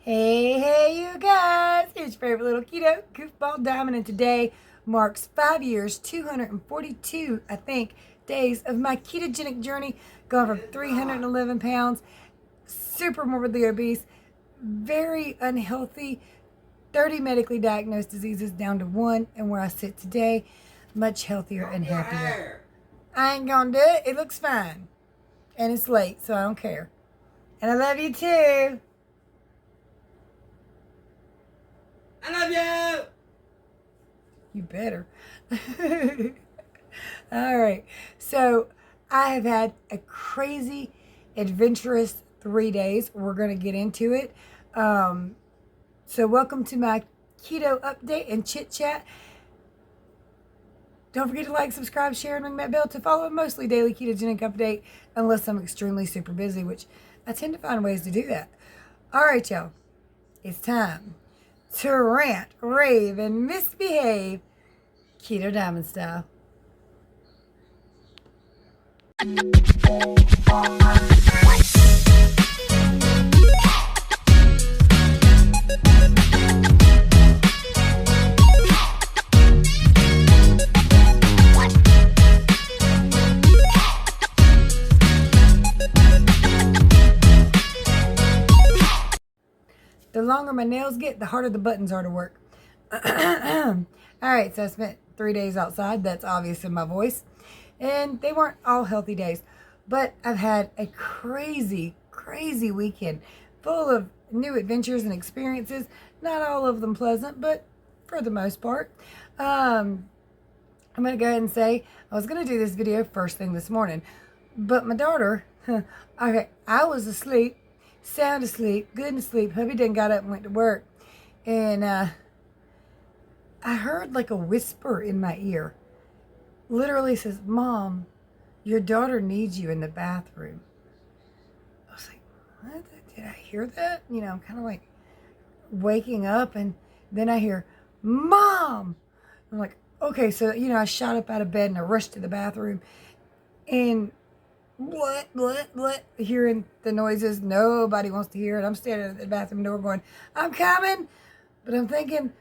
Hey, you guys! It's your favorite little keto goofball Diamond, and today marks 5 years, 242, I think, days of my ketogenic journey, going from 311 pounds, super morbidly obese, very unhealthy, 30 medically diagnosed diseases down to one, and where I sit today, much healthier and happier. I ain't gonna do it. It looks fine. And it's late, so I don't care. And I love you too. I love you. You better. All right. So I have had a crazy, adventurous 3 days. We're going to get into it. So welcome to my keto update and chit chat. Don't forget to like, subscribe, share, and ring that bell to follow a mostly daily ketogenic update, unless I'm extremely super busy, which I tend to find ways to do that. All right, y'all. It's time to rant, rave, and misbehave, Keto Diamond style. The longer my nails get, the harder the buttons are to work. All right, so I spent 3 days outside. That's obvious in my voice. And they weren't all healthy days. But I've had a crazy, crazy weekend full of new adventures and experiences. Not all of them pleasant, but for the most part. I'm going to go ahead and say I was going to do this video first thing this morning. But my daughter, okay, I was asleep. Sound asleep, good and asleep. Hubby done got up and went to work. And I heard like a whisper in my ear. Literally says, "Mom, your daughter needs you in the bathroom." I was like, what? Did I hear that? You know, I'm kind of like waking up, and then I hear, "Mom!" I'm like, okay, so, you know, I shot up out of bed and I rushed to the bathroom. And what, hearing the noises. Nobody wants to hear it. I'm standing at the bathroom door going, "I'm coming." But I'm thinking,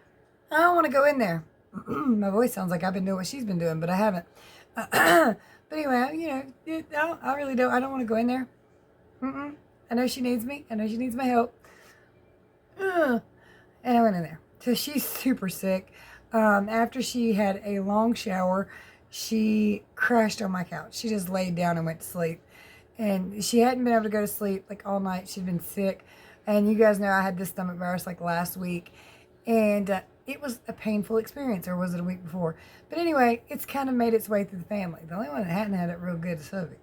I don't want to go in there. My voice sounds like I've been doing what she's been doing, but I haven't. But anyway, you know, I really don't. I don't want to go in there. I know she needs me. I know she needs my help. And I went in there. So she's super sick. After she had a long shower, she crashed on my couch. She just laid down and went to sleep. And she hadn't been able to go to sleep like all night. She'd been sick. And you guys know I had this stomach virus like last week. And it was a painful experience. Or was it a week before? But anyway, it's kind of made its way through the family. The only one that hadn't had it real good is Hubby.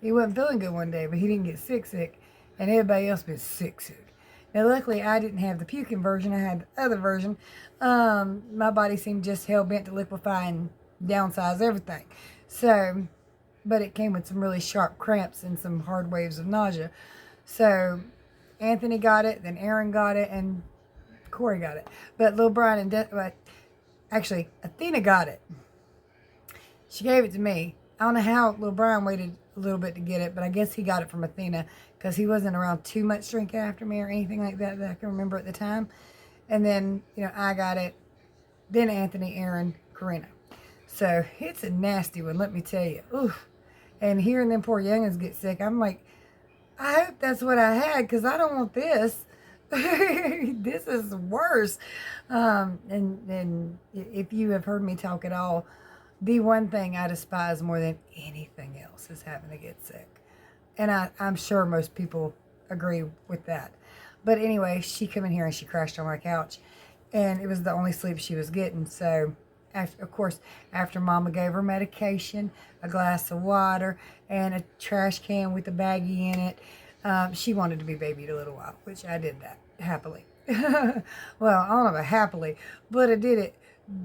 He wasn't feeling good one day, but he didn't get sick. And everybody else was sick. Now, luckily, I didn't have the puking version. I had the other version. My body seemed just hell-bent to liquefy and downsize everything. So, but it came with some really sharp cramps and some hard waves of nausea. So, Anthony got it, then Aaron got it, and Corey got it. But little Brian and actually, Athena got it. She gave it to me. I don't know how little Brian waited a little bit to get it, but I guess he got it from Athena because he wasn't around too much drinking after me or anything like that I can remember at the time. And then, you know, I got it. Then Anthony, Aaron, Karina. So it's a nasty one, let me tell you. Oof. And hearing them poor youngins get sick, I'm like, I hope that's what I had because I don't want this. This is worse. And if you have heard me talk at all, the one thing I despise more than anything else is having to get sick. And I'm sure most people agree with that. But anyway, she came in here and she crashed on my couch. And it was the only sleep she was getting. So, of course, after Mama gave her medication, a glass of water, and a trash can with a baggie in it, she wanted to be babied a little while, which I did that happily. Well, I don't know about happily, but I did it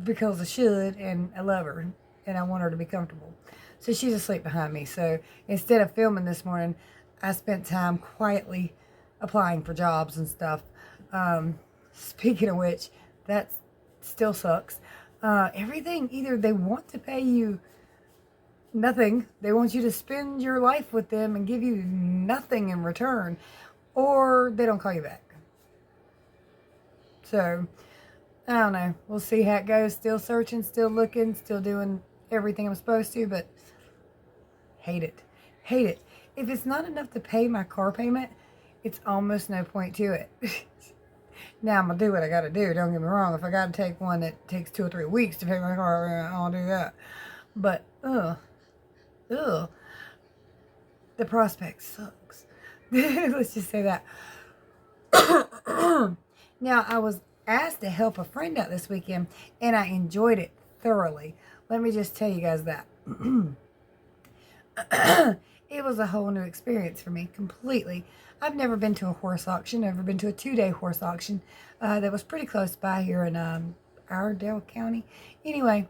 because I should, and I love her, and I want her to be comfortable. So she's asleep behind me. So instead of filming this morning, I spent time quietly applying for jobs and stuff. Speaking of which, that still sucks. Everything, either they want to pay you nothing, they want you to spend your life with them and give you nothing in return, or they don't call you back. So, I don't know. We'll see how it goes. Still searching, still looking, still doing everything I'm supposed to, but hate it. Hate it. If it's not enough to pay my car payment, it's almost no point to it. Now I'm going to do what I got to do. Don't get me wrong. If I got to take one that takes 2 or 3 weeks to pay my car, I'll do that. But, the prospect sucks. Let's just say that. Now, I was asked to help a friend out this weekend, and I enjoyed it thoroughly. Let me just tell you guys that. It was a whole new experience for me, completely. I've never been to a horse auction, never been to a 2-day horse auction that was pretty close by here in Iredell County. Anyway,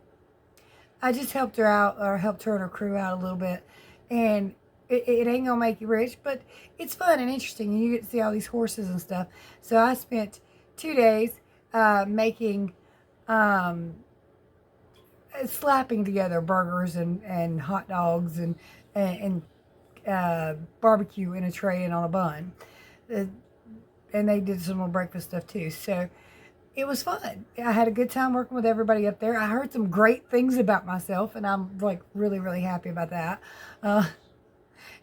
I just helped her out, or helped her and her crew out a little bit, and it ain't gonna make you rich, but it's fun and interesting, and you get to see all these horses and stuff. So I spent 2 days making, slapping together burgers and hot dogs and barbecue in a tray and on a bun. And they did some more breakfast stuff too. So it was fun. I had a good time working with everybody up there. I heard some great things about myself, and I'm like really, really happy about that.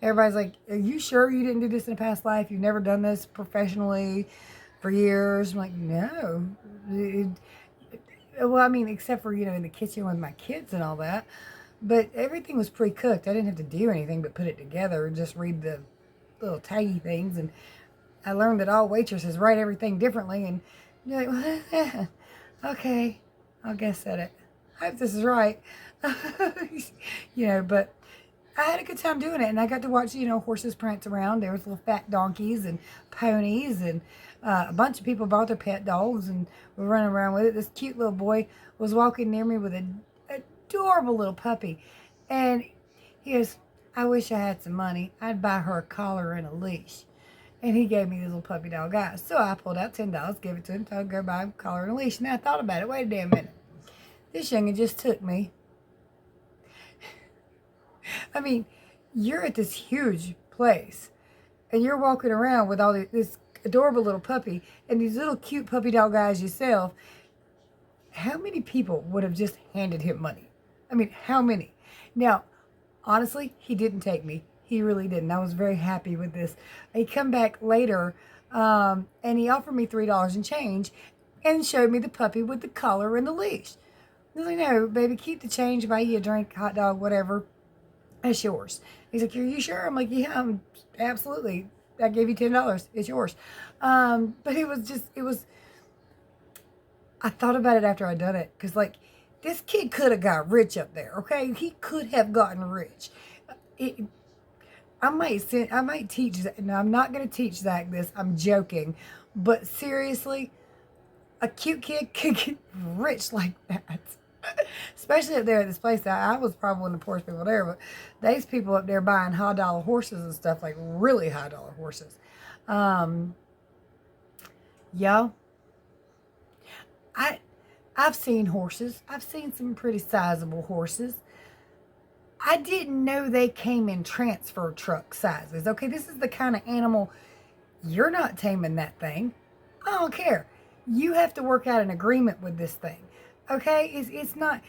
Everybody's like, are you sure you didn't do this in a past life? You've never done this professionally for years? I'm like, no. Well, I mean, except for, in the kitchen with my kids and all that. But everything was pre-cooked. I didn't have to do anything but put it together and just read the little taggy things. And I learned that all waitresses write everything differently. And you're like, well, okay, I'll guess at it. I hope this is right. But I had a good time doing it. And I got to watch, horses prance around. There was little fat donkeys and ponies. And a bunch of people brought their pet dogs and were running around with it. This cute little boy was walking near me with an adorable little puppy. And he goes, I wish I had some money. I'd buy her a collar and a leash. And he gave me this little puppy dog guy. So I pulled out $10, gave it to him, told him to go buy him a collar and a leash. Now I thought about it. Wait a damn minute. This youngin' just took me. I mean, you're at this huge place. And you're walking around with all this adorable little puppy and these little cute puppy dog guys yourself. How many people would have just handed him money? I mean, how many? Now, honestly, he didn't take me. He really didn't. I was very happy with this. He come back later, and he offered me $3 and change and showed me the puppy with the collar and the leash. I was like, no, baby, keep the change, buy you a drink, hot dog, whatever. That's yours. He's like, are you sure? I'm like, yeah, absolutely. I gave you $10. It's yours. But it was, I thought about it after I'd done it. Because, this kid could have got rich up there, okay? He could have gotten rich. I might teach, no, I'm not going to teach Zach this. I'm joking. But seriously, a cute kid could get rich like that. Especially up there at this place. I was probably one of the poorest people there, but these people up there buying high dollar horses and stuff, like really high dollar horses. Yeah. I've seen horses. I've seen some pretty sizable horses. I didn't know they came in transfer truck sizes. Okay, this is the kind of animal, you're not taming that thing. I don't care. You have to work out an agreement with this thing. Okay, it's not,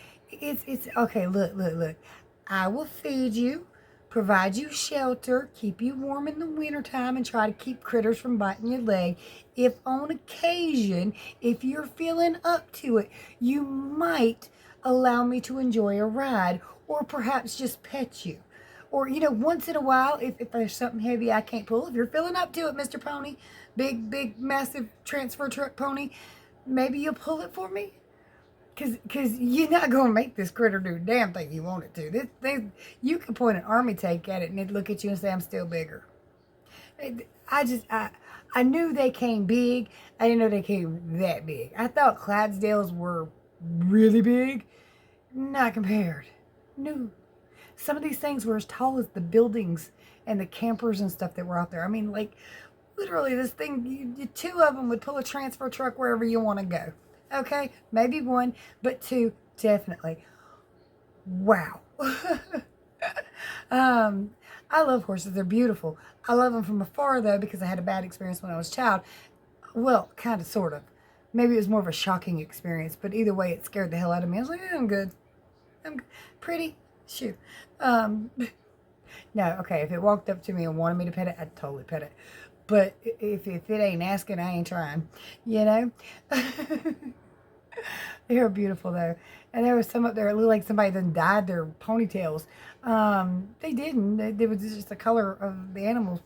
okay, look. I will feed you, provide you shelter, keep you warm in the wintertime, and try to keep critters from biting your leg. If on occasion, if you're feeling up to it, you might allow me to enjoy a ride, or perhaps just pet you. Or, once in a while, if there's something heavy I can't pull, if you're feeling up to it, Mr. Pony, big, massive transfer truck pony, maybe you'll pull it for me. Because you're not going to make this critter do a damn thing you want it to. You can point an army tank at it and it'd look at you and say, I'm still bigger. I knew they came big. I didn't know they came that big. I thought Clydesdales were really big. Not compared. No. Some of these things were as tall as the buildings and the campers and stuff that were out there. I mean, literally this thing, 2 of them would pull a transfer truck wherever you want to go. Okay, maybe 1, but 2, definitely. Wow. I love horses. They're beautiful. I love them from afar, though, because I had a bad experience when I was a child. Well, kind of, sort of. maybe it was more of a shocking experience, but either way, it scared the hell out of me. I was like, I'm good. Pretty. Shoot. No, okay, if it walked up to me and wanted me to pet it, I'd totally pet it. But if it ain't asking, I ain't trying. You know? They were beautiful, though. And there was some up there, it looked like somebody done dyed their ponytails. They didn't. It was just the color of the animals.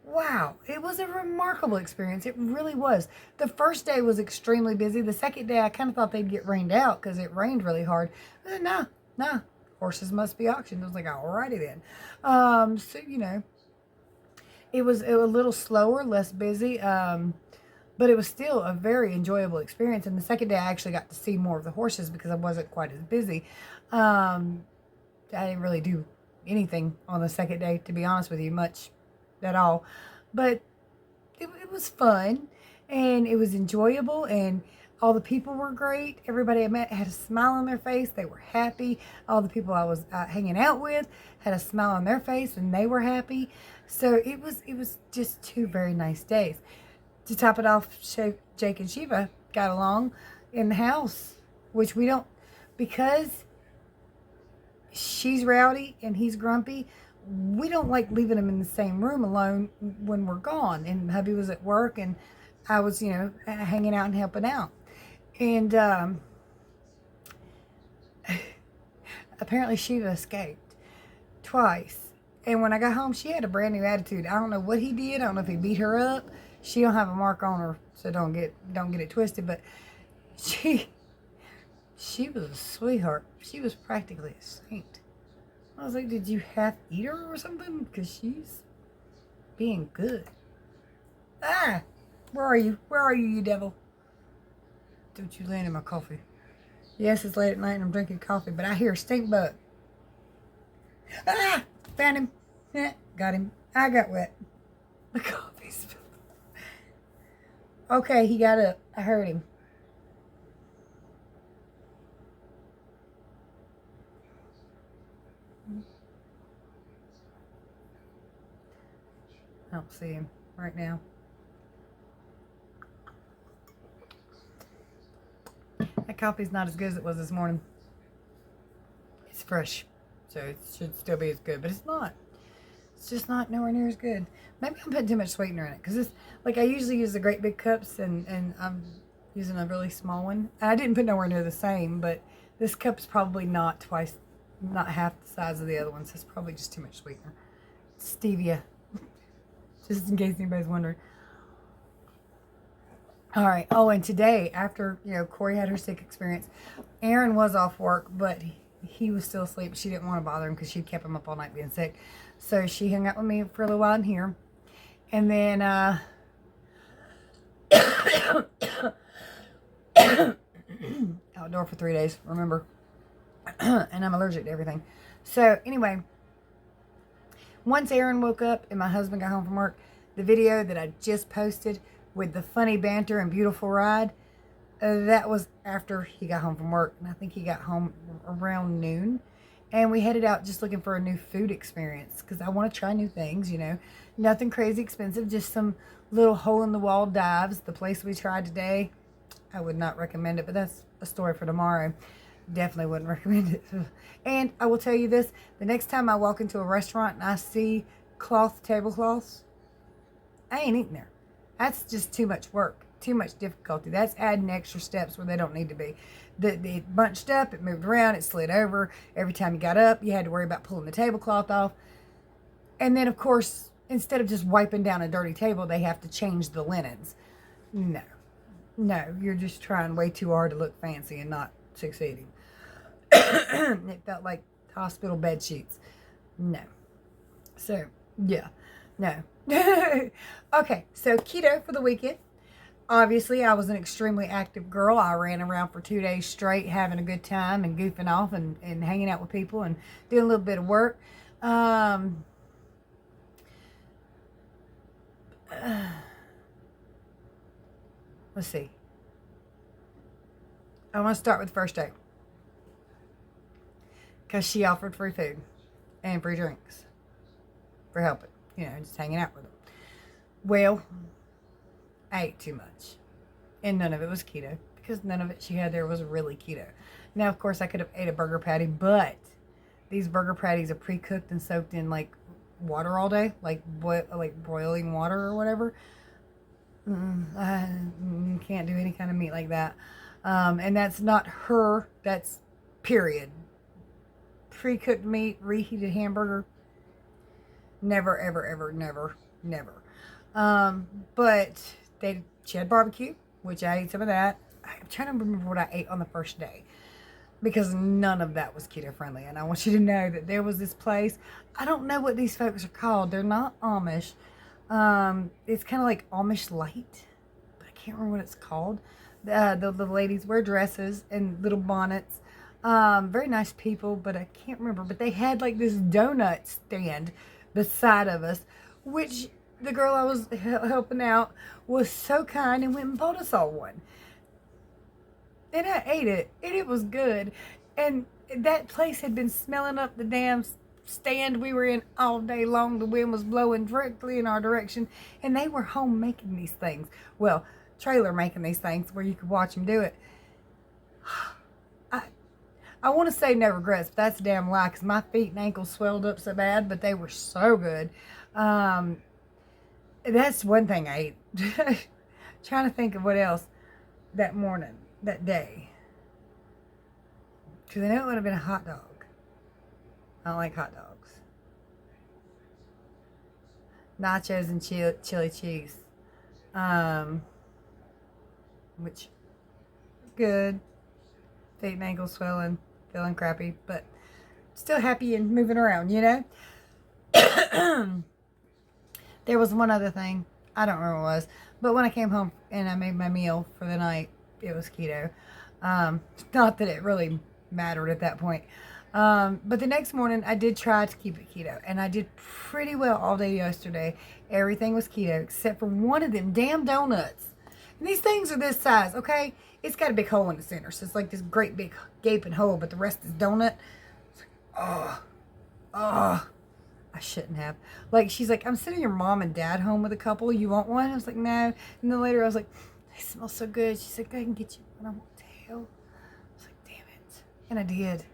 Wow, it was a remarkable experience. It really was. The first day was extremely busy. The second day, I kind of thought they'd get rained out because it rained really hard. But nah, horses must be auctioned. I was like, alrighty then. So, you know, it was a little slower, less busy, but it was still a very enjoyable experience. And the second day, I actually got to see more of the horses because I wasn't quite as busy. I didn't really do anything on the second day, to be honest with you, much at all, but it was fun and it was enjoyable, and all the people were great. Everybody I met had a smile on their face. They were happy. All the people I was hanging out with had a smile on their face and they were happy. So it was just 2 very nice days. To top it off, Jake and Shiva got along in the house, which we don't, because she's rowdy and he's grumpy. We don't like leaving him in the same room alone when we're gone. And hubby was at work and I was, you know, hanging out and helping out. And apparently Shiva escaped twice. And when I got home, she had a brand new attitude. I don't know what he did. I don't know if he beat her up. She don't have a mark on her, so don't get it twisted. But she was a sweetheart. She was practically a saint. I was like, did you half eat her or something? Because she's being good. Ah! Where are you? Where are you, you devil? Don't you land in my coffee. Yes, it's late at night and I'm drinking coffee, but I hear a stink bug. Ah! Found him. Got him. I got wet. The coffee spilled. Okay, he got up. I heard him. I don't see him right now. That coffee's not as good as it was this morning. It's fresh, so it should still be as good, but it's not. It's just not nowhere near as good. Maybe I'm putting too much sweetener in it, because it's like I usually use the great big cups, and I'm using a really small one. I didn't put nowhere near the same, but this cup's probably not half the size of the other one, so it's probably just too much sweetener. Stevia. Just in case anybody's wondering. All right. Oh, and today, after, you know, Corey had her sick experience, Aaron was off work, but he was still asleep. She didn't want to bother him because she kept him up all night being sick. So she hung out with me for a little while in here. And then, outdoor for 3 days, remember? And I'm allergic to everything. So, anyway, once Aaron woke up and my husband got home from work, the video that I just posted with the funny banter and beautiful ride, that was after he got home from work. And I think he got home around noon. And we headed out just looking for a new food experience because I want to try new things, you know. Nothing crazy expensive, just some little hole-in-the-wall dives. The place we tried today, I would not recommend it, but that's a story for tomorrow. Definitely wouldn't recommend it. And I will tell you this, the next time I walk into a restaurant and I see tablecloths, I ain't eating there. That's just too much work, too much difficulty. That's adding extra steps where they don't need to be. It bunched up, it moved around, it slid over. Every time you got up, you had to worry about pulling the tablecloth off. And then, of course, instead of just wiping down a dirty table, they have to change the linens. No, you're just trying way too hard to look fancy and not succeeding. It felt like hospital bed sheets. No. So, yeah. No. Okay, so keto for the weekend. Obviously, I was an extremely active girl. I ran around for 2 days straight, having a good time and goofing off and hanging out with people and doing a little bit of work. Let's see. I want to start with the first day, because she offered free food and free drinks for helping, you know, just hanging out with them. Well, I ate too much. and none of it was keto because none of it she had there was really keto. Now, of course, I could have ate a burger patty, but these burger patties are pre-cooked and soaked in like water all day, like boiling water or whatever. I can't do any kind of meat like that. And that's not her. That's period. Pre-cooked meat, reheated hamburger. Never, ever, ever, never, never. But she had barbecue, which I ate some of that. I'm trying to remember what I ate on the first day because none of that was keto friendly. And I want you to know that there was this place. I don't know what these folks are called. They're not Amish. It's kind of like Amish light, but I can't remember what it's called. The ladies wear dresses and little bonnets. Very nice people, but I can't remember. But they had like this donut stand beside of us, which the girl I was helping out was so kind and went and bought us all one. And I ate it, and it was good. And that place had been smelling up the damn stand we were in all day long. The wind was blowing directly in our direction, and they were home making these things. Well, trailer making these things where you could watch them do it. I want to say no regrets, but that's a damn lie because my feet and ankles swelled up so bad, but they were so good. That's one thing I ate. Trying to think of what else that morning, that day. Because I know it would have been a hot dog. I don't like hot dogs. Nachos and chili cheese. Which, good. Feet and ankles swelling, feeling crappy, but still happy and moving around, you know? There was one other thing. I don't remember what it was. But when I came home and I made my meal for the night, it was keto. Not that it really mattered at that point. But the next morning, I did try to keep it keto. And I did pretty well all day yesterday. Everything was keto except for one of them damn donuts. And these things are this size, okay? It's got a big hole in the center. So it's like this great big gaping hole, but the rest is donut. It's like, oh. I shouldn't have. Like, she's like, I'm sending your mom and dad home with a couple. You want one? I was like, no. And then later I was like, they smell so good. She said, go ahead and get you one. I'm like, what the hell? I was like, damn it. And I did.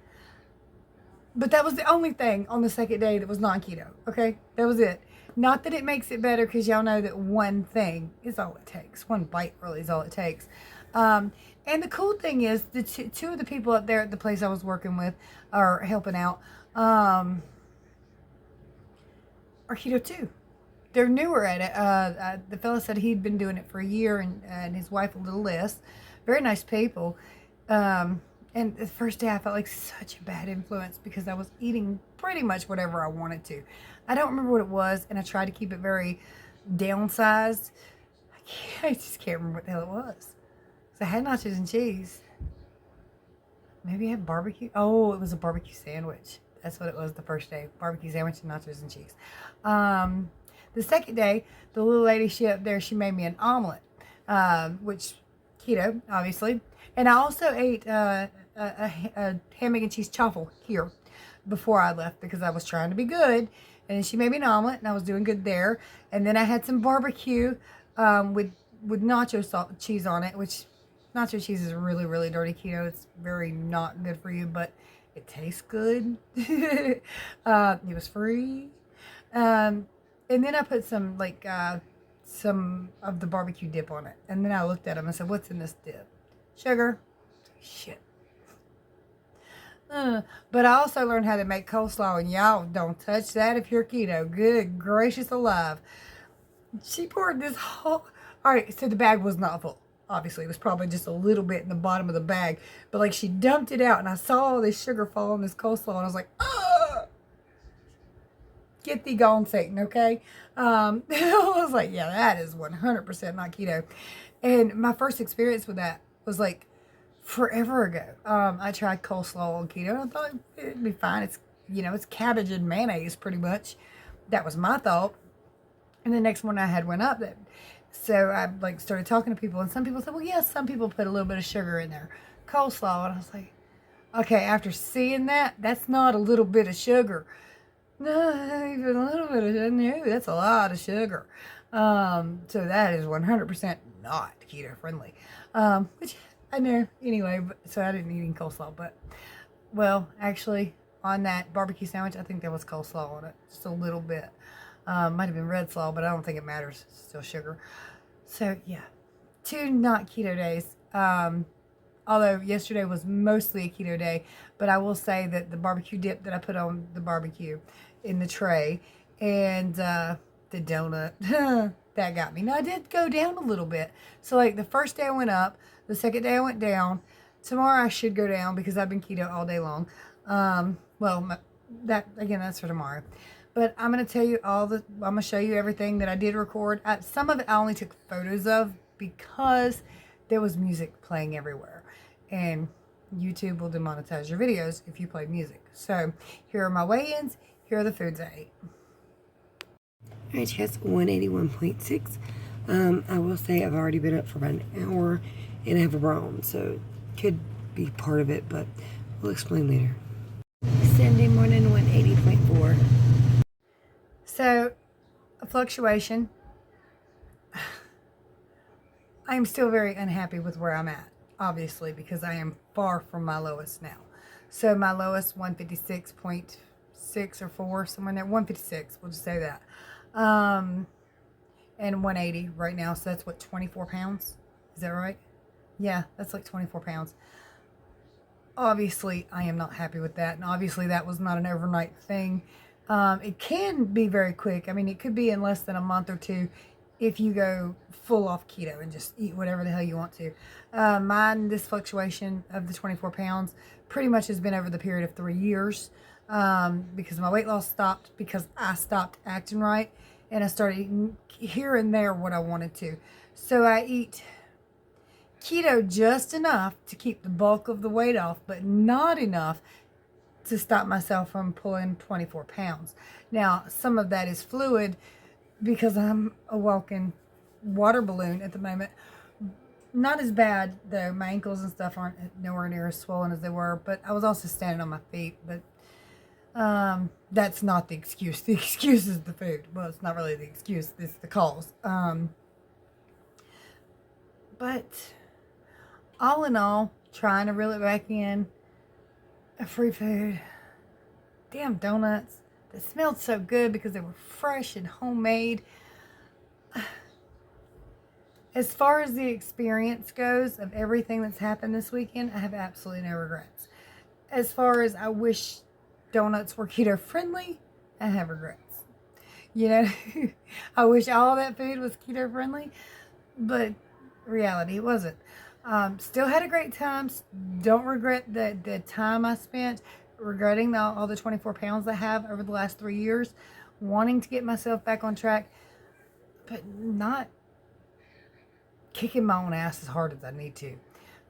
But that was the only thing on the second day that was non-keto. Okay? That was it. Not that it makes it better because y'all know that one thing is all it takes. One bite really is all it takes. And the cool thing is the two of the people up there at the place I was working with or helping out, are keto too. They're newer at it. The fella said he'd been doing it for a year and his wife a little less. Very nice people. And the first day I felt like such a bad influence because I was eating pretty much whatever I wanted to. I don't remember what it was, and I tried to keep it very downsized. I just can't remember what the hell it was. So I had nachos and cheese. Maybe I had barbecue. Oh, it was a barbecue sandwich. That's what it was the first day. Barbecue sandwich and nachos and cheese. The second day, the little lady, she up there, she made me an omelet, which keto, obviously. And I also ate a ham, egg, and cheese chaffle here before I left because I was trying to be good. And then she made me an omelet, and I was doing good there. And then I had some barbecue with nacho cheese on it, which nacho cheese is really, really dirty keto. It's very not good for you, but it tastes good. It was free. And then I put some of the barbecue dip on it. And then I looked at them and said, what's in this dip? Sugar. Shit. But I also learned how to make coleslaw, and y'all don't touch that if you're keto. Good gracious alive. She poured this whole... All right, so the bag was not full. Obviously, it was probably just a little bit in the bottom of the bag. But, like, she dumped it out, and I saw all this sugar fall on this coleslaw, and I was like, ah! Get thee gone, Satan, okay? I was like, yeah, that is 100% not keto. And my first experience with that was, like, forever ago. I tried coleslaw on keto, and I thought it'd be fine. It's, it's cabbage and mayonnaise, pretty much. That was my thought. And the next morning, I had one up that... So I started talking to people, and some people said, well, yes, some people put a little bit of sugar in their coleslaw. And I was like, okay, after seeing that, that's not a little bit of sugar. No, even a little bit of sugar. No, that's a lot of sugar. So that is 100% not keto friendly, which I know anyway. But, so I didn't eat any coleslaw, but well, actually, on that barbecue sandwich, I think there was coleslaw on it, just a little bit. Might have been red slaw, but I don't think it matters. It's still sugar. So yeah, 2 not keto days. Although yesterday was mostly a keto day, but I will say that the barbecue dip that I put on the barbecue in the tray and the donut, that got me. Now I did go down a little bit. So like the first day I went up, the second day I went down. Tomorrow I should go down because I've been keto all day long. That's for tomorrow. But I'm going to tell you I'm going to show you everything that I did record. Some of it I only took photos of because there was music playing everywhere. And YouTube will demonetize your videos if you play music. So here are my weigh-ins. Here are the foods I ate. All right, chest 181.6. I will say I've already been up for about an hour and I have a bra on, so it could be part of it, but we'll explain later. Sunday morning 180.4. So, a fluctuation. I'm still very unhappy with where I'm at, obviously, because I am far from my lowest now. So my lowest 156.6 or 4, somewhere in there, 156, we'll just say that. And 180 right now, so that's what, 24 pounds? Is that right? Yeah, that's like 24 pounds. Obviously, I am not happy with that, and obviously that was not an overnight thing. It can be very quick. I mean, it could be in less than a month or two if you go full off keto and just eat whatever the hell you want to. This fluctuation of the 24 pounds pretty much has been over the period of 3 years, because my weight loss stopped because I stopped acting right and I started eating here and there what I wanted to. So I eat keto just enough to keep the bulk of the weight off, but not enough to stop myself from pulling 24 pounds. Now, some of that is fluid because I'm a walking water balloon at the moment. Not as bad, though. My ankles and stuff aren't nowhere near as swollen as they were, but I was also standing on my feet. But that's not the excuse. The excuse is the food. Well, it's not really the excuse. It's the cause. But all in all, trying to reel it back in, free food, damn donuts that smelled so good because they were fresh and homemade. As far as the experience goes of everything that's happened this weekend, I have absolutely no regrets. As far as I wish donuts were keto friendly, I have regrets. You know, I wish all that food was keto friendly, but reality, it wasn't. Still had a great time. Don't regret the time I spent regretting all the 24 pounds I have over the last 3 years, wanting to get myself back on track, but not kicking my own ass as hard as I need to.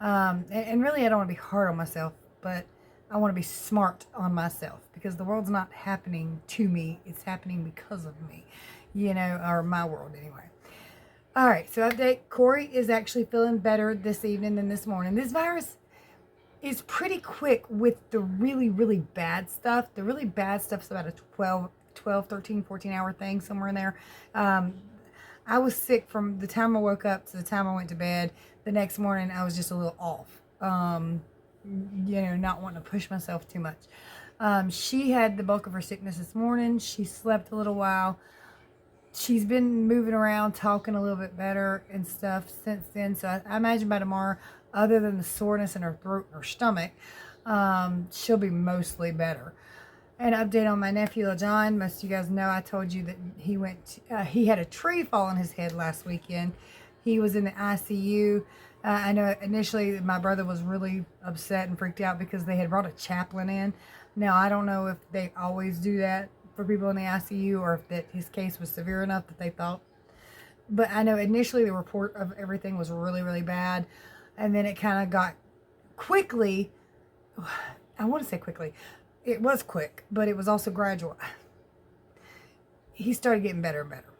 And really, I don't want to be hard on myself, but I want to be smart on myself because the world's not happening to me. It's happening because of me, or my world anyway. All right, so update. Corey is actually feeling better this evening than this morning. This virus is pretty quick with the really, really bad stuff. The really bad stuff's about a 12, 13, 14-hour thing, somewhere in there. I was sick from the time I woke up to the time I went to bed. The next morning, I was just a little off. Not wanting to push myself too much. She had the bulk of her sickness this morning. She slept a little while. She's been moving around, talking a little bit better and stuff since then. So I imagine by tomorrow, other than the soreness in her throat and her stomach, she'll be mostly better. An update on my nephew, LaJohn. Most of you guys know I told you that he had a tree fall on his head last weekend. He was in the ICU. I know initially my brother was really upset and freaked out because they had brought a chaplain in. Now, I don't know if they always do that for people in the ICU or if that his case was severe enough that they thought. But I know initially the report of everything was really, really bad. And then it kind of got quickly, I want to say quickly, it was quick, but it was also gradual. He started getting better and better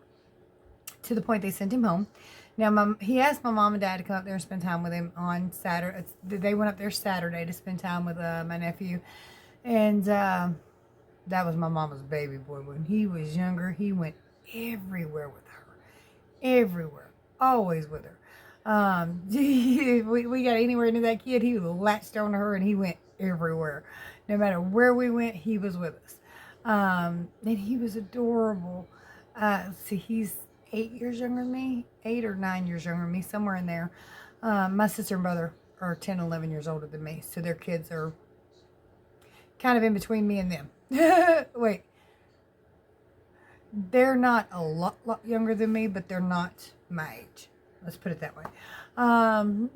to the point they sent him home. Now, he asked my mom and dad to come up there and spend time with him on Saturday. They went up there Saturday to spend time with my nephew. And that was my mama's baby boy. When he was younger, he went everywhere with her. Everywhere. Always with her. We got anywhere near that kid, he latched on to her and he went everywhere. No matter where we went, he was with us. And he was adorable. See, he's 8 years younger than me, 8 or 9 years younger than me, somewhere in there. My sister and brother are 10, 11 years older than me, so their kids are kind of in between me and them. Wait, they're not a lot younger than me, but they're not my age. Let's put it that way. And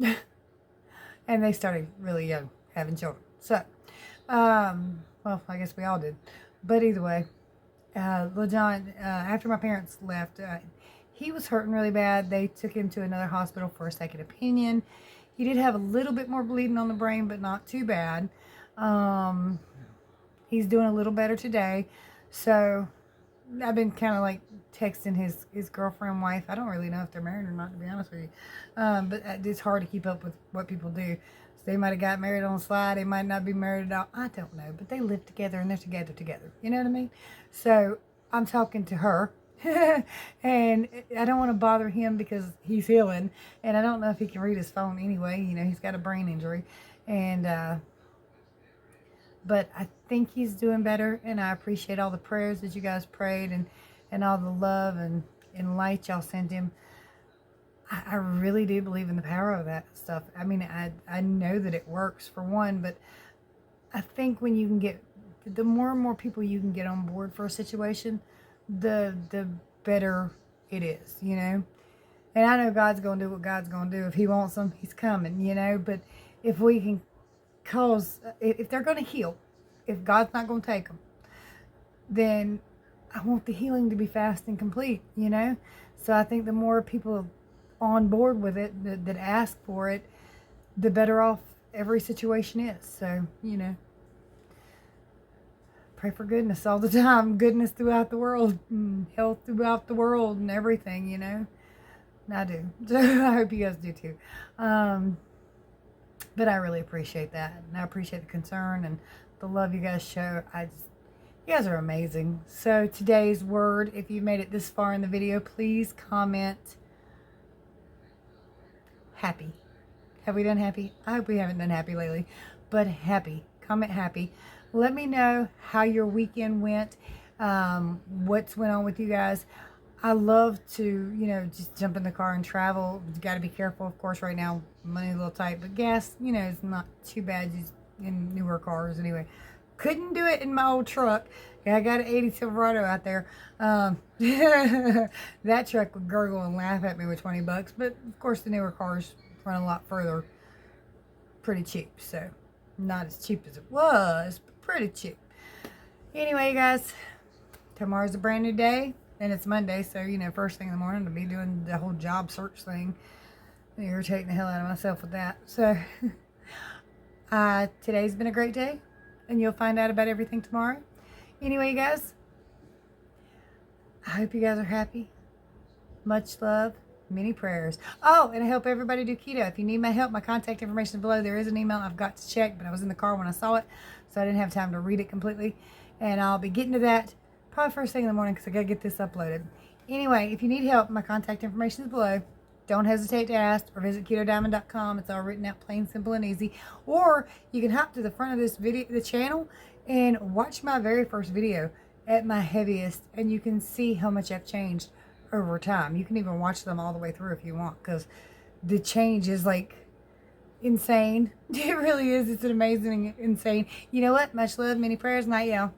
they started really young, having children. So, well, I guess we all did. But either way, LeJohn, after my parents left, he was hurting really bad. They took him to another hospital for a second opinion. He did have a little bit more bleeding on the brain, but not too bad. He's doing a little better today. So I've been kind of like texting his girlfriend, wife. I don't really know if they're married or not, to be honest with you. But it's hard to keep up with what people do. So they might have got married on the slide. They might not be married at all. I don't know. But they live together and they're together. You know what I mean? So I'm talking to her. And I don't want to bother him because he's healing. And I don't know if he can read his phone anyway. You know, he's got a brain injury. And, but I think he's doing better, and I appreciate all the prayers that you guys prayed and all the love and light y'all sent him. I really do believe in the power of that stuff. I mean, I know that it works for one, but I think when you can get, the more and more people you can get on board for a situation, the better it is, you know? And I know God's going to do what God's going to do. If he wants them, he's coming, you know? But if we can cause, if they're going to heal, if God's not going to take them, then I want the healing to be fast and complete, you know? So I think the more people on board with it that ask for it, the better off every situation is. So, you know, pray for goodness all the time, goodness throughout the world, and health throughout the world and everything, you know? And I do. So I hope you guys do too. But I really appreciate that. And I appreciate the concern and the love you guys show. You guys are amazing. So today's word, if you made it this far in the video, please comment happy. Have we done happy? I hope we haven't done happy lately. But happy. Comment happy. Let me know how your weekend went. What's went on with you guys. I love to, you know, just jump in the car and travel. You got to be careful, of course, right now. Money's a little tight, but gas, you know, is not too bad just in newer cars anyway. Couldn't do it in my old truck. Yeah, I got an 80 Silverado out there. That truck would gurgle and laugh at me with $20, but of course the newer cars run a lot further. Pretty cheap, so not as cheap as it was, but pretty cheap. Anyway, guys, tomorrow's a brand new day. And it's Monday, so, you know, first thing in the morning to be doing the whole job search thing. I'm irritating the hell out of myself with that. So, today's been a great day. And you'll find out about everything tomorrow. Anyway, you guys, I hope you guys are happy. Much love. Many prayers. Oh, and I help everybody do keto. If you need my help, my contact information is below. There is an email I've got to check, but I was in the car when I saw it, so I didn't have time to read it completely. And I'll be getting to that probably first thing in the morning because I got to get this uploaded. Anyway, if you need help, my contact information is below. Don't hesitate to ask or visit KetoDiamond.com. It's all written out plain, simple, and easy. Or you can hop to the front of this video, the channel, and watch my very first video at my heaviest, and you can see how much I've changed over time. You can even watch them all the way through if you want, because the change is like insane. It really is. It's an amazing, insane. You know what? Much love, many prayers, night, y'all.